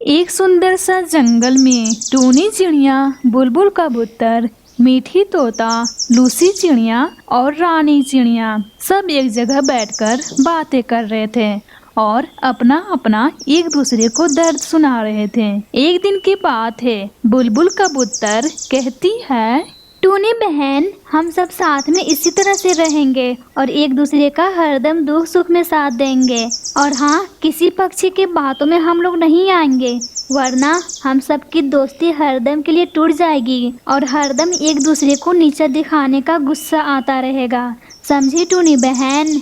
एक सुंदर सा जंगल में टूनी चिड़िया, बुलबुल कबूतर, मीठी तोता, लूसी चिड़िया और रानी चिड़िया सब एक जगह बैठकर बातें कर रहे थे और अपना अपना एक दूसरे को दर्द सुना रहे थे। एक दिन की बात है। बुलबुल कबूतर कहती है, टूनी बहन, हम सब साथ में इसी तरह से रहेंगे और एक दूसरे का हरदम दुख सुख में साथ देंगे। और हाँ, किसी पक्षी की बातों में हम लोग नहीं आएंगे, वरना हम सब की दोस्ती हरदम के लिए टूट जाएगी और हरदम एक दूसरे को नीचा दिखाने का गुस्सा आता रहेगा। समझी टूनी बहन?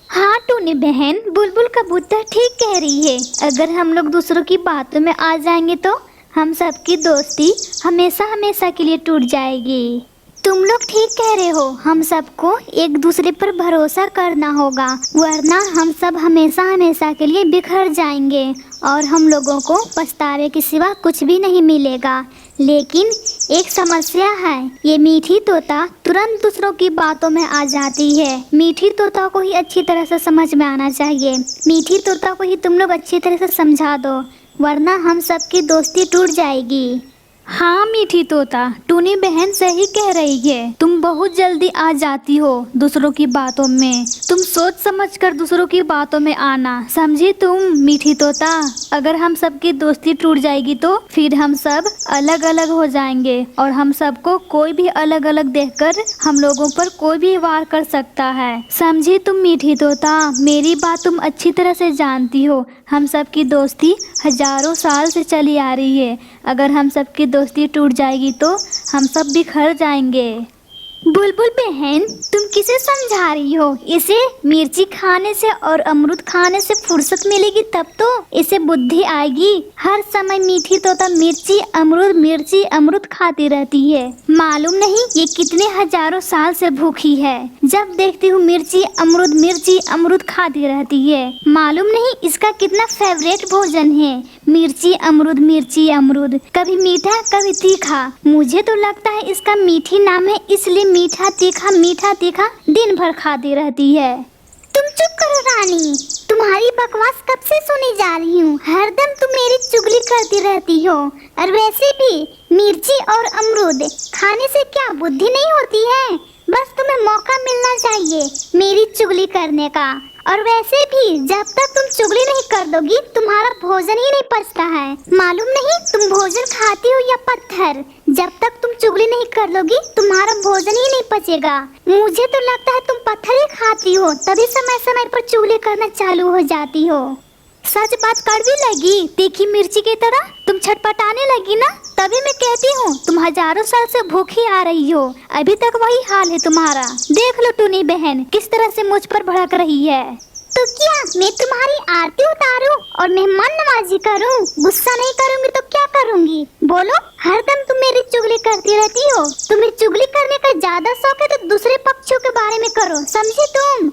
हाँ टूनी बहन, बुलबुल कबूतर ठीक कह रही है। अगर हम लोग दूसरों की बातों में आ जाएंगे तो हम सबकी दोस्ती हमेशा हमेशा के लिए टूट जाएगी। तुम लोग ठीक कह रहे हो, हम सबको एक दूसरे पर भरोसा करना होगा, वरना हम सब हमेशा हमेशा के लिए बिखर जाएंगे और हम लोगों को पछतावे के सिवा कुछ भी नहीं मिलेगा। लेकिन एक समस्या है, ये मीठी तोता तुरंत दूसरों की बातों में आ जाती है। मीठी तोता को ही अच्छी तरह से समझ में आना चाहिए। मीठी तोता को ही तुम लोग अच्छी तरह से समझा दो, वरना हम सबकी दोस्ती टूट जाएगी। हाँ मीठी तोता, टूनी बहन सही कह रही है। तुम बहुत जल्दी आ जाती हो दूसरों की बातों में। तुम सोच समझकर दूसरों की बातों में आना, समझी तुम मीठी तोता? अगर हम सबकी दोस्ती टूट जाएगी तो फिर हम सब अलग अलग हो जाएंगे और हम सबको कोई भी अलग अलग देखकर हम लोगों पर कोई भी वार कर सकता है। समझी तुम मीठी तोता? मेरी बात तुम अच्छी तरह से जानती हो। हम सबकी दोस्ती हजारों साल से चली आ रही है। अगर हम सबकी दोस्ती टूट जाएगी तो हम सब बिखर जाएंगे। बुलबुल बहन, तुम किसे समझा रही हो? इसे मिर्ची खाने से और अमरूद खाने से फुर्सत मिलेगी तब तो इसे बुद्धि आएगी। हर समय मीठी तोता मिर्ची अमरूद खाती रहती है। मालूम नहीं ये कितने हजारों साल से भूखी है। जब देखती हूँ मिर्ची अमरूद खाती रहती है। मालूम नहीं इसका कितना फेवरेट भोजन है, मिर्ची अमरूद, कभी मीठा कभी तीखा। मुझे तो लगता है इसका मीठी नाम है, इसलिए मीठा तीखा दिन भर खाती रहती है। तुम चुप करो रानी, तुम्हारी बकवास कब से सुनी जा रही हूँ। हरदम तुम मेरी चुगली करती रहती हो। और वैसे भी मिर्ची और अमरूद खाने से क्या बुद्धि नहीं होती है? बस तुम्हें मौका मिलना चाहिए मेरी चुगली करने का। और वैसे भी जब तक तुम चुगली नहीं कर दोगी तुम्हारा भोजन ही नहीं पचता है। मालूम नहीं तुम भोजन खाती हो या पत्थर? जब तक तुम चुगली नहीं कर लोगी तुम्हारा भोजन ही नहीं पचेगा। मुझे तो लगता है तुम पत्थर ही खाती हो, तभी समय समय पर चुगली करना चालू हो जाती हो। सच बात कड़वी लगी तीखी मिर्ची की तरह? तुम छटपटाने लगी ना, तभी मैं कहती हूँ तुम हजारों साल से भूखी आ रही हो, अभी तक वही हाल है तुम्हारा। देख लो टूनी बहन किस तरह से मुझ पर भड़क रही है। तो क्या मैं तुम्हारी आरती उतारूं और मेहमान नवाजी करूं? गुस्सा नहीं करूंगी तो क्या करूंगी? बोलो, हरदम तुम मेरी चुगली करती रहती हो। तुम्हें चुगली करने का ज्यादा शौक है तो दूसरे पक्षियों के बारे में करो, समझे तुम?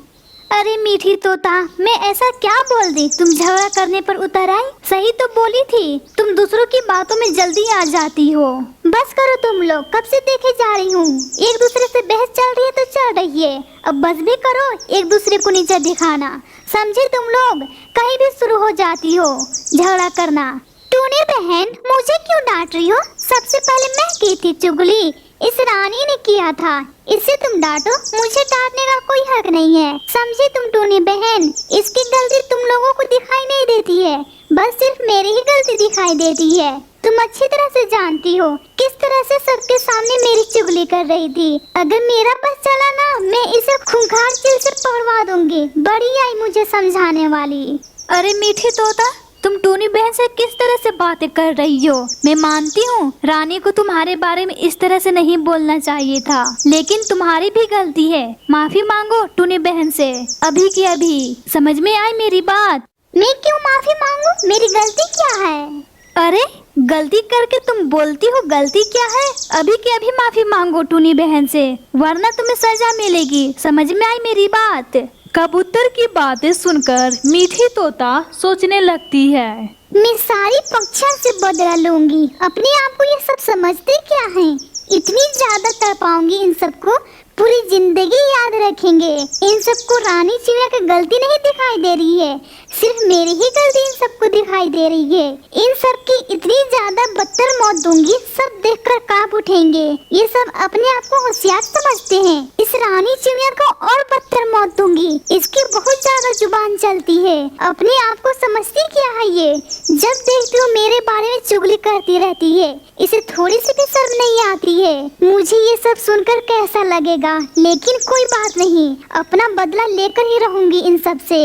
अरे मीठी तोता, मैं ऐसा क्या बोल दी तुम झगड़ा करने पर उतर आई? सही तो बोली थी, तुम दूसरों की बातों में जल्दी आ जाती हो। बस करो तुम लोग, कब से देखे जा रही हूँ एक दूसरे से बहस चल रही है तो चल रही है। अब बस भी करो एक दूसरे को नीचा दिखाना, समझे तुम लोग? कहीं भी शुरू हो जाती हो झगड़ा करना। टूनी बहन, मुझे क्यों डांट रही हो? सबसे पहले मैं की थी चुगली, इस रानी ने किया था, इससे तुम डांटो? मुझे डांटने का कोई हक नहीं है, समझी तुम टूनी बहन? इसकी गलती तुम लोगों को दिखाई नहीं देती है, बस सिर्फ मेरी ही गलती दिखाई देती है। तुम अच्छी तरह से जानती हो किस तरह से सबके सामने मेरी चुगली कर रही थी। अगर मेरा बस चला ना, मैं इसे खूंखार चिल से पकड़वा दूंगी। बड़ी आई मुझे समझाने वाली। अरे मीठी तोता, तुम टूनी बहन से किस तरह से बातें कर रही हो? मैं मानती हूँ रानी को तुम्हारे बारे में इस तरह से नहीं बोलना चाहिए था, लेकिन तुम्हारी भी गलती है। माफी मांगो टूनी बहन से, अभी की अभी। समझ में आई मेरी बात? मैं क्यों माफी मांगू? मेरी गलती क्या है? अरे गलती करके तुम बोलती हो गलती क्या है? अभी के अभी माफी मांगो टूनी बहन से, वरना तुम्हें सजा मिलेगी। समझ में आई मेरी बात? कबूतर की बातें सुनकर मीठी तोता सोचने लगती है, मैं सारी पक्षियों से बदला लूंगी। अपने आप को ये सब समझते क्या हैं? इतनी ज्यादा तड़पाऊंगी इन सबको, पूरी जिंदगी याद रखेंगे। इन सबको रानी चिड़िया की गलती नहीं दिखाई दे रही है, सिर्फ मेरी ही गलती इन सबको दिखाई दे रही है। इन सब की इतनी ज्यादा बदतर मौत दूंगी, सब देखकर कांप उठेंगे। ये सब अपने आप को होशियार समझते हैं। इस रानी चिड़िया को और बदतर मौत दूंगी, इसकी बहुत ज्यादा जुबान चलती है। अपने आप को समझती क्या है ये? जब देखती हूँ मेरे बारे में चुगली करती रहती है। इसे थोड़ी सी भी शर्म नहीं आती है। मुझे ये सब सुनकर कैसा लगेगा, लेकिन कोई बात नहीं, अपना बदला लेकर ही रहूंगी इन सब से।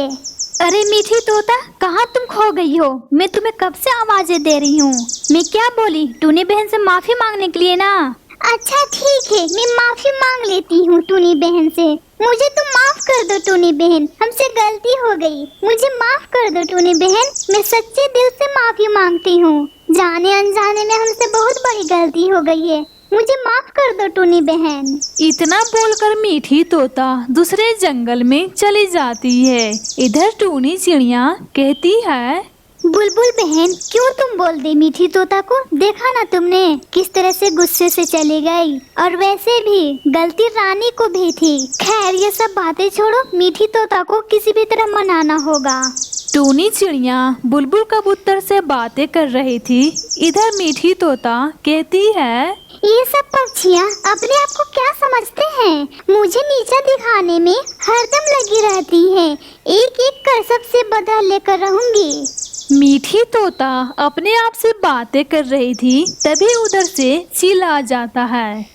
अरे मीठी तोता, कहाँ तुम खो गई हो? मैं तुम्हें कब से आवाजें दे रही हूँ। मैं क्या बोली? टूनी बहन से माफी मांगने के लिए ना। अच्छा ठीक है, मैं माफी मांग लेती हूँ टूनी बहन से। मुझे तो माफ कर दो टूनी बहन, हमसे गलती हो गई, मुझे माफ कर दो टूनी बहन। मैं सच्चे दिल से माफी मांगती हूँ। जाने अनजाने में हमसे बहुत बड़ी गलती हो गई है, मुझे माफ कर दो टूनी बहन। इतना बोलकर मीठी तोता दूसरे जंगल में चली जाती है। इधर टूनी चिड़िया कहती है, बुलबुल बहन, क्यों तुम बोल दी मीठी तोता को? देखा ना तुमने किस तरह से गुस्से से चली गई। और वैसे भी गलती रानी को भी थी। खैर ये सब बातें छोड़ो, मीठी तोता को किसी भी तरह मनाना होगा। टूनी चिड़िया बुलबुल कबूतर से बातें कर रही थी। इधर मीठी तोता कहती है, ये सब पक्षियाँ अपने आप को क्या समझते हैं? मुझे नीचा दिखाने में हरदम लगी रहती हैं। एक एक कर सबसे बदला लेकर रहूंगी। मीठी तोता अपने आप से बातें कर रही थी, तभी उधर से चील आ जाता है।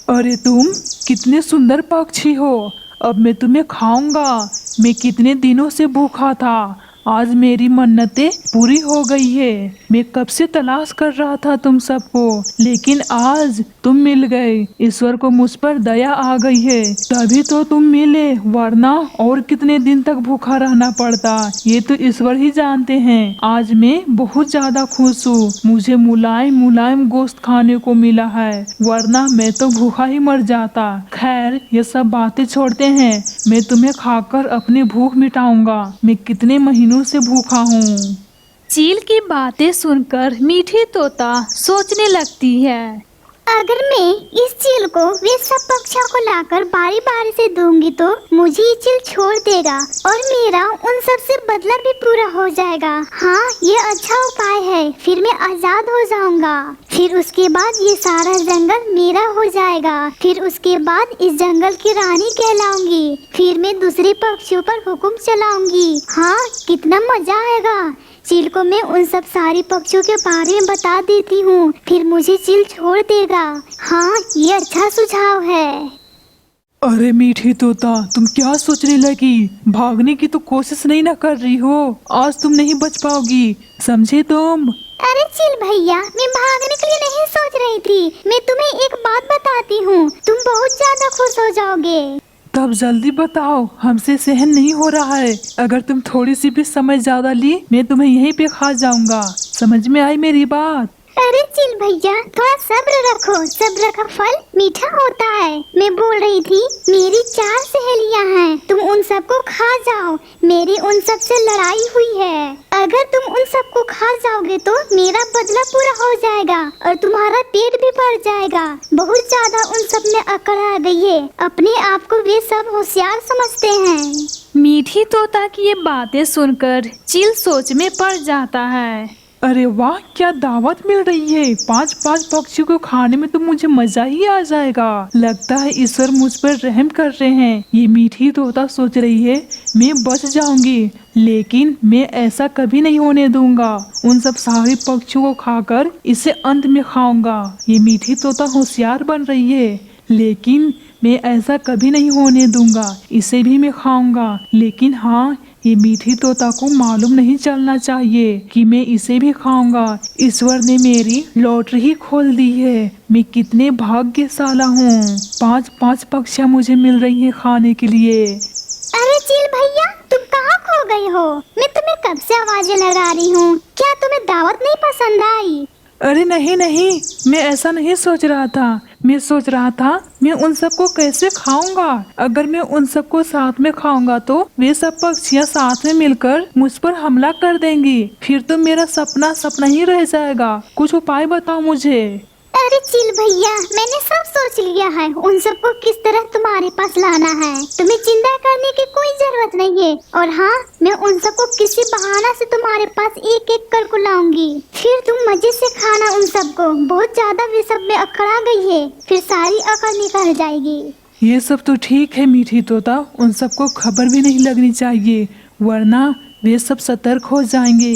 अरे तुम कितने सुंदर पक्षी हो, अब मैं तुम्हें खाऊंगा। मैं कितने दिनों से भूखा था, आज मेरी मन्नतें पूरी हो गई है। मैं कब से तलाश कर रहा था तुम सबको, लेकिन आज तुम मिल गए। ईश्वर को मुझ पर दया आ गई है, तभी तो तुम मिले, वरना और कितने दिन तक भूखा रहना पड़ता, ये तो ईश्वर ही जानते हैं। आज मैं बहुत ज्यादा खुश हूँ, मुझे मुलायम मुलायम गोश्त खाने को मिला है, वरना मैं तो भूखा ही मर जाता। खैर ये सब बातें छोड़ते हैं, मैं तुम्हें खाकर अपनी भूख मिटाऊंगा। मैं कितने महीनों से भूखा हूँ। चील की बातें सुनकर मीठी तोता सोचने लगती है, अगर मैं इस चील को वे सब पक्षियों को लाकर बारी बारी से दूंगी तो मुझे ये चील छोड़ देगा और मेरा उन सब से बदला भी पूरा हो जाएगा। हाँ ये अच्छा उपाय है, फिर मैं आजाद हो जाऊंगा। फिर उसके बाद ये सारा जंगल मेरा हो जाएगा। फिर उसके बाद इस जंगल की रानी कहलाऊंगी। फिर मैं दूसरे पक्षियों पर हुक्म चलाऊंगी। हाँ कितना मजा आएगा। चील को मैं उन सब सारी पक्षियों के बारे में बता देती हूँ, फिर मुझे चील छोड़ देगा। हाँ ये अच्छा सुझाव है। अरे मीठी तोता, तुम क्या सोचने लगी? भागने की तो कोशिश नहीं ना कर रही हो, आज तुम नहीं बच पाओगी, समझे तुम? अरे चील भैया, मैं भागने के लिए नहीं सोच रही थी। मैं तुम्हें एक बात बताती हूँ, तुम बहुत ज्यादा खुश हो जाओगे। तब जल्दी बताओ, हमसे सहन नहीं हो रहा है। अगर तुम थोड़ी सी भी समय ज्यादा ली, मैं तुम्हें यहीं पे खा जाऊंगा। समझ में आई मेरी बात? अरे चील भैया, थोड़ा सब्र रखो, सब्र का फल मीठा होता है। मैं बोल रही थी, मेरी 4 सहेलियां हैं, तुम उन सबको खा जाओ। मेरी उन सब से लड़ाई हुई है, अगर तुम उन सबको खा जाओगे तो मेरा बदला पूरा हो जाएगा और तुम्हारा पेट भी भर जाएगा। बहुत ज्यादा उन सब में अकड़ आ गई है, अपने आप को वे सब होशियार समझते हैं। मीठी तोता की ये बातें सुनकर चील सोच में पड़ जाता है। अरे वाह, क्या दावत मिल रही है। 5 पक्षियों को खाने में तो मुझे मजा ही आ जाएगा। लगता है ईश्वर मुझ पर रहम कर रहे हैं। ये मीठी तोता सोच रही है मैं बच जाऊंगी, लेकिन मैं ऐसा कभी नहीं होने दूंगा। उन सब सारे पक्षियों को खाकर इसे अंत में खाऊंगा। ये मीठी तोता होशियार बन रही है, लेकिन मैं ऐसा कभी नहीं होने दूंगा, इसे भी मैं खाऊंगा। लेकिन हाँ, ये मीठी तोता को मालूम नहीं चलना चाहिए कि मैं इसे भी खाऊंगा। ईश्वर ने मेरी लॉटरी ही खोल दी है। मैं कितने भाग्यशाली हूँ। 5 पक्षियाँ मुझे मिल रही हैं खाने के लिए। अरे चील भैया, तुम कहाँ खो गए हो? मैं तुम्हें कब से आवाजें लगा रही हूँ, क्या तुम्हें दावत नहीं पसंद आई? अरे नहीं, मैं ऐसा नहीं सोच रहा था। मैं सोच रहा था मैं उन सबको कैसे खाऊंगा। अगर मैं उन सबको साथ में खाऊंगा तो वे सब पक्षियाँ साथ में मिलकर मुझ पर हमला कर देंगी, फिर तो मेरा सपना ही रह जाएगा। कुछ उपाय बताओ मुझे। अरे चिल भैया, मैंने सब सोच लिया है उन सबको किस तरह तुम्हारे पास लाना है। तुम्हें चिंता करने की कोई जरूरत नहीं है। और हाँ, मैं उन सबको किसी बहाना से तुम्हारे पास एक एक कर को लाऊंगी। फिर तुम मजे से खाना उन सबको। बहुत ज्यादा वे सब में अकड़ा गई है, फिर सारी अकड़ निकल जाएगी। ये सब तो ठीक है मीठी तोता, उन सबको खबर भी नहीं लगनी चाहिए, वरना वे सब सतर्क हो जाएंगे।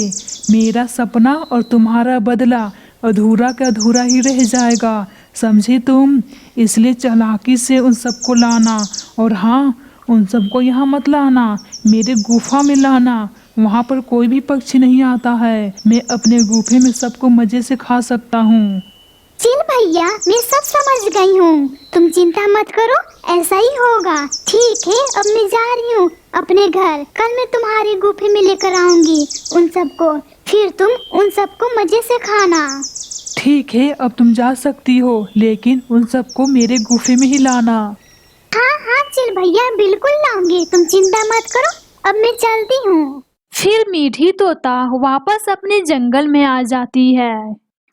मेरा सपना और तुम्हारा बदला अधूरा का अधूरा ही रह जाएगा, समझे तुम? इसलिए चालाकी से उन सबको लाना। और हाँ, उन सबको यहाँ मत लाना, मेरे गुफा में लाना। वहाँ पर कोई भी पक्षी नहीं आता है। मैं अपने गुफे में सबको मजे से खा सकता हूँ। चिल भैया, मैं सब समझ गई हूँ, तुम चिंता मत करो, ऐसा ही होगा। ठीक है, अब मैं जा रही हूँ अपने घर। कल मैं तुम्हारे गुफे में लेकर आऊंगी उन सबको, फिर तुम उन सबको मजे से खाना। ठीक है, अब तुम जा सकती हो, लेकिन उन सबको मेरे गुफे में ही लाना। हाँ हाँ चिल भैया, बिल्कुल लाऊंगी, तुम चिंता मत करो। अब मैं चलती हूँ। फिर मीठी तोता वापस अपने जंगल में आ जाती है।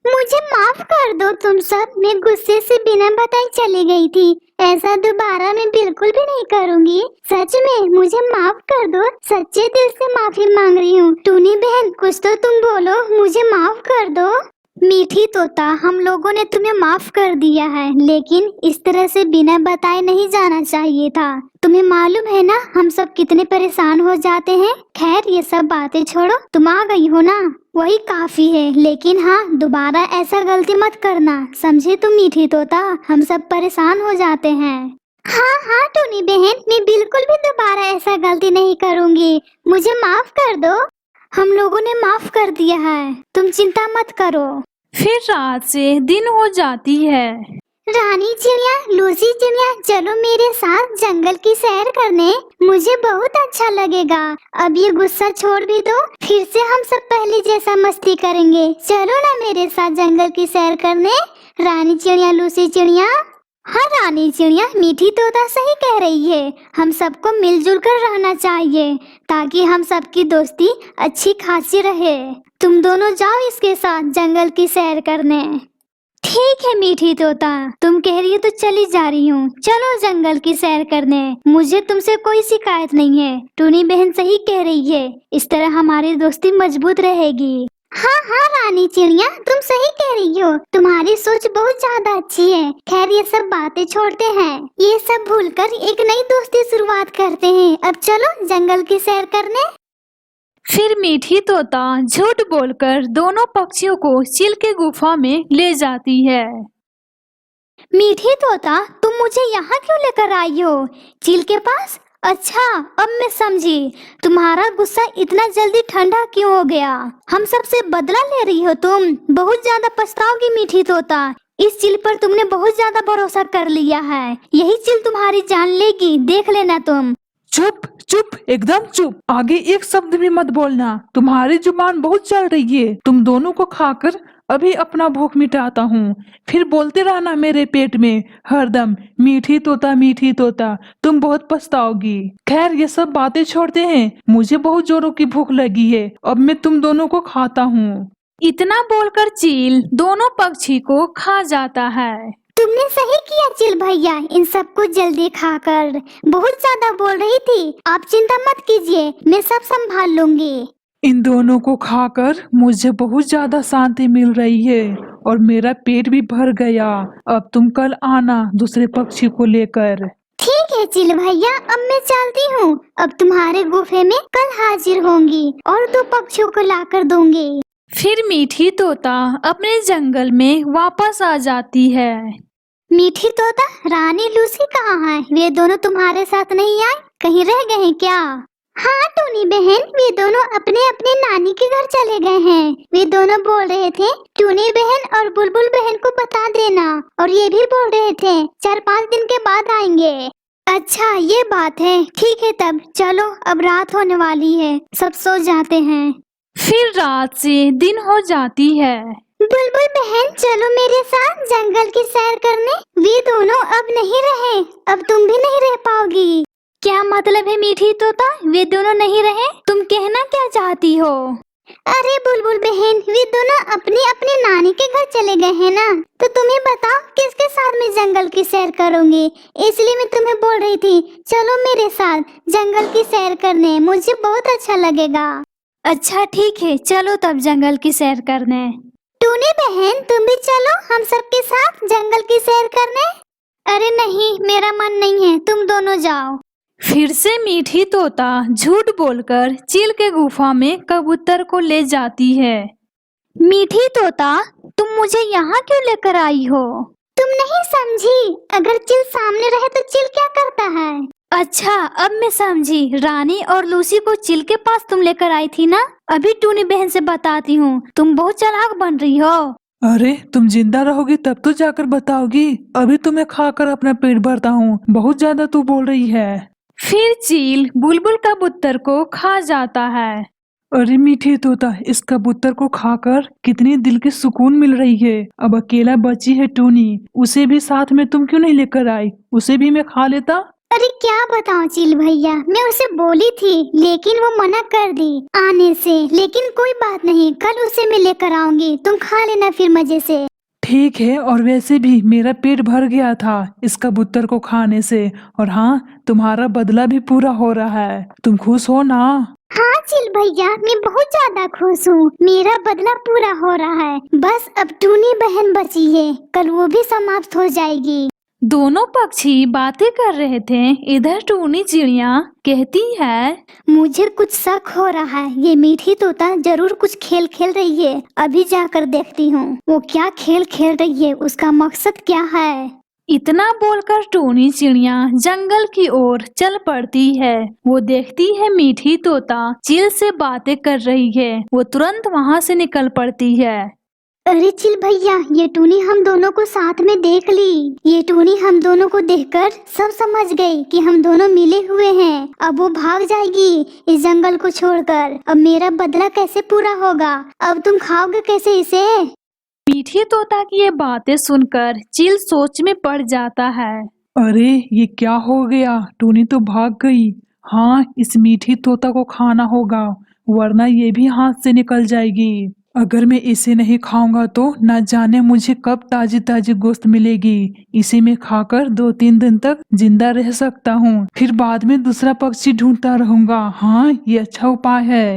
मुझे माफ कर दो तुम सब, मैं गुस्से से बिना बताए चली गई थी। ऐसा दोबारा मैं बिल्कुल भी नहीं करूंगी। सच में मुझे माफ कर दो, सच्चे दिल से माफी मांग रही हूँ। टूनी बहन, कुछ तो तुम बोलो, मुझे माफ कर दो। मीठी तोता, हम लोगों ने तुम्हें माफ कर दिया है, लेकिन इस तरह से बिना बताए नहीं जाना चाहिए था। तुम्हें मालूम है ना हम सब कितने परेशान हो जाते हैं। खैर, ये सब बातें छोड़ो, तुम आ गई हो ना, वही काफी है। लेकिन हाँ, दोबारा ऐसा गलती मत करना, समझे तुम मीठी तोता? हम सब परेशान हो जाते हैं। हाँ हाँ टूनी बहन, मैं बिल्कुल भी दोबारा ऐसा गलती नहीं करूंगी, मुझे माफ कर दो। हम लोगों ने माफ कर दिया है, तुम चिंता मत करो। फिर रात से दिन हो जाती है। रानी चिड़िया, लूसी चिड़िया, चलो मेरे साथ जंगल की सैर करने, मुझे बहुत अच्छा लगेगा। अब ये गुस्सा छोड़ भी दो, फिर से हम सब पहले जैसा मस्ती करेंगे। चलो ना मेरे साथ जंगल की सैर करने, रानी चिड़िया, लूसी चिड़िया। हाँ रानी चिड़िया, मीठी तोता सही कह रही है, हम सबको मिलजुल कर रहना चाहिए ताकि हम सबकी दोस्ती अच्छी खासी रहे। तुम दोनों जाओ इसके साथ जंगल की सैर करने। ठीक है मीठी तोता, तुम कह रही हो तो चली जा रही हूँ। चलो जंगल की सैर करने, मुझे तुमसे कोई शिकायत नहीं है। टूनी बहन सही कह रही है, इस तरह हमारी दोस्ती मजबूत रहेगी। हाँ हाँ रानी चिड़िया, तुम सही कह रही हो, तुम्हारी सोच बहुत ज्यादा अच्छी है। खैर, ये सब बातें छोड़ते हैं, ये सब भूलकर एक नई दोस्ती शुरुआत करते हैं। अब चलो जंगल की सैर करने। फिर मीठी तोता झूठ बोलकर दोनों पक्षियों को चील के गुफा में ले जाती है। मीठी तोता, तुम मुझे यहाँ क्यों लेकर आई हो? चील के पास? अच्छा, अब मैं समझी, तुम्हारा गुस्सा इतना जल्दी ठंडा क्यों हो गया। हम सबसे बदला ले रही हो तुम, बहुत ज्यादा पछताओगी मीठी तोता। इस चील पर तुमने बहुत ज्यादा भरोसा कर लिया है, यही चील तुम्हारी जान लेगी, देख लेना तुम। चुप चुप, एकदम चुप, आगे एक शब्द भी मत बोलना। तुम्हारी जुबान बहुत चल रही है। तुम दोनों को खाकर अभी अपना भूख मिटाता हूँ, फिर बोलते रहना मेरे पेट में हरदम मीठी तोता, तुम बहुत पछताओगी। खैर, ये सब बातें छोड़ते हैं, मुझे बहुत जोरों की भूख लगी है, अब मैं तुम दोनों को खाता हूँ। इतना बोलकर चील दोनों पक्षी को खा जाता है। तुमने सही किया चिल भैया, इन सबको जल्दी खाकर। बहुत ज्यादा बोल रही थी, आप चिंता मत कीजिए, मैं सब संभाल लूंगी। इन दोनों को खाकर मुझे बहुत ज्यादा शांति मिल रही है और मेरा पेट भी भर गया। अब तुम कल आना दूसरे पक्षी को लेकर। ठीक है चिल भैया, अब मैं चलती हूँ। अब तुम्हारे गुफे में कल हाजिर होंगी और 2 पक्षियों को लाकर दूंगी। फिर मीठी तोता अपने जंगल में वापस आ जाती है। मीठी तोता, रानी लूसी कहाँ है? वे दोनों तुम्हारे साथ नहीं आए, कहीं रह गए हैं क्या? हाँ टूनी बहन, वे दोनों अपने अपने नानी के घर चले गए हैं। वे दोनों बोल रहे थे टूनी बहन और बुलबुल बहन को बता देना, और ये भी बोल रहे थे 4-5 दिन के बाद आएंगे। अच्छा, ये बात है, ठीक है तब चलो, अब रात होने वाली है, सब सो जाते हैं। फिर रात से दिन हो जाती है। बुलबुल बहन, चलो मेरे साथ जंगल की सैर करने। वे दोनों अब नहीं रहे, अब तुम भी नहीं रह पाओगी। क्या मतलब है मीठी तोता, वे दोनों नहीं रहे? तुम कहना क्या चाहती हो? अरे बुलबुल बहन, वे दोनों अपने अपने नानी के घर चले गए हैं ना, तो तुम्हें जंगल की सैर करूंगी, इसलिए मैं तुम्हें बोल रही थी चलो मेरे साथ जंगल की सैर करने, मुझे बहुत अच्छा लगेगा। अच्छा ठीक है, चलो तब जंगल की सैर करने। टूनी बहन तुम भी चलो हम सबके साथ जंगल की सैर करने। अरे नहीं, मेरा मन नहीं है, तुम दोनों जाओ। फिर से मीठी तोता झूठ बोलकर चील के गुफा में कबूतर को ले जाती है। मीठी तोता, तुम मुझे यहाँ क्यों लेकर आई हो? तुम नहीं समझी, अगर चिल सामने रहे तो चिल क्या करता है? अच्छा अब मैं समझी, रानी और लूसी को चिल के पास तुम लेकर आई थी ना। अभी टूनी बहन से बताती हूँ, तुम बहुत चालाक बन रही हो। अरे तुम जिंदा रहोगी तब तो जाकर बताओगी, अभी तुम्हें खाकर अपना पेट भरता हूँ, बहुत ज्यादा तू बोल रही है। फिर चील बुलबुल कबूतर को खा जाता है। अरे मीठी तोता, इस कबूतर को खाकर कितनी दिल की सुकून मिल रही है। अब अकेला बची है टूनी, उसे भी साथ में तुम क्यों नहीं लेकर आई, उसे भी मैं खा लेता। अरे क्या बताऊं चिल भैया, मैं उसे बोली थी लेकिन वो मना कर दी आने से। लेकिन कोई बात नहीं, कल उसे मैं लेकर आऊंगी, तुम खा लेना फिर मजे से। ठीक है, और वैसे भी मेरा पेट भर गया था इस कबूतर को खाने से, और हाँ तुम्हारा बदला भी पूरा हो रहा है, तुम खुश हो ना? हाँ चिल भैया, मैं बहुत ज्यादा खुश हूँ, मेरा बदला पूरा हो रहा है। बस अब टूनी बहन बची है, कल वो भी समाप्त हो जाएगी। दोनों पक्षी बातें कर रहे थे। इधर टूनी चिड़िया कहती है, मुझे कुछ शक हो रहा है, ये मीठी तोता जरूर कुछ खेल खेल रही है, अभी जाकर देखती हूँ वो क्या खेल खेल रही है, उसका मकसद क्या है। इतना बोलकर टूनी चिड़िया जंगल की ओर चल पड़ती है। वो देखती है मीठी तोता चील से बातें कर रही है, वो तुरंत वहाँ से निकल पड़ती है। अरे चिल भैया, ये टूनी हम दोनों को साथ में देख ली। ये टूनी हम दोनों को देखकर सब समझ गई कि हम दोनों मिले हुए हैं। अब वो भाग जाएगी इस जंगल को छोड़कर। अब मेरा बदला कैसे पूरा होगा, अब तुम खाओगे कैसे इसे? मीठी तोता की ये बातें सुनकर चील सोच में पड़ जाता है। अरे ये क्या हो गया, टूनी तो भाग गई। हाँ, इस मीठी तोता को खाना होगा, वरना ये भी हाथ से निकल जाएगी। अगर मैं इसे नहीं खाऊंगा तो न जाने मुझे कब ताजी ताजी गोश्त मिलेगी। इसे मैं खाकर 2-3 दिन तक जिंदा रह सकता हूँ, फिर बाद में दूसरा पक्षी ढूंढता रहूंगा। हाँ, ये अच्छा उपाय है।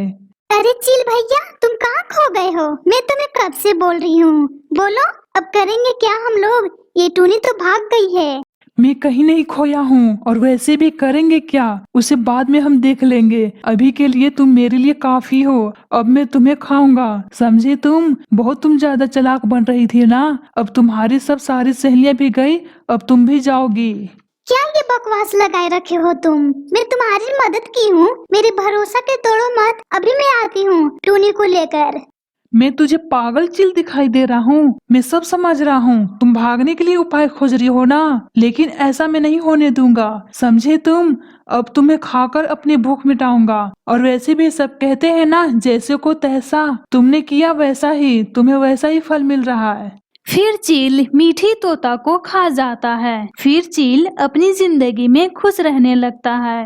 अरे चिल भैया, तुम कहाँ खो गए हो? मैं तुम्हें कब से बोल रही हूँ, बोलो अब करेंगे क्या हम लोग? ये टूनी तो भाग गई है। मैं कहीं नहीं खोया हूँ, और वैसे भी करेंगे क्या, उसे बाद में हम देख लेंगे। अभी के लिए तुम मेरे लिए काफी हो, अब मैं तुम्हें खाऊंगा, समझे? तुम ज्यादा चालाक बन रही थी ना, अब तुम्हारी सब सारी सहेलियां भी गई, अब तुम भी जाओगी। क्या ये बकवास लगाए रखे हो तुम? मैं तुम्हारी मदद की हूँ, मेरे भरोसा के तोड़ो मत, अभी मैं आती हूँ टूनी को लेकर। मैं तुझे पागल चिल दिखाई दे रहा हूँ? मैं सब समझ रहा हूँ, तुम भागने के लिए उपाय खोज रही हो ना, लेकिन ऐसा मैं नहीं होने दूंगा, समझे तुम? अब तुम्हें खाकर अपनी भूख मिटाऊंगा, और वैसे भी सब कहते हैं ना, जैसे को तैसा, तुमने किया वैसा ही तुम्हें वैसा ही फल मिल रहा है। फिर चील मीठी तोता को खा जाता है। फिर चील अपनी जिंदगी में खुश रहने लगता है।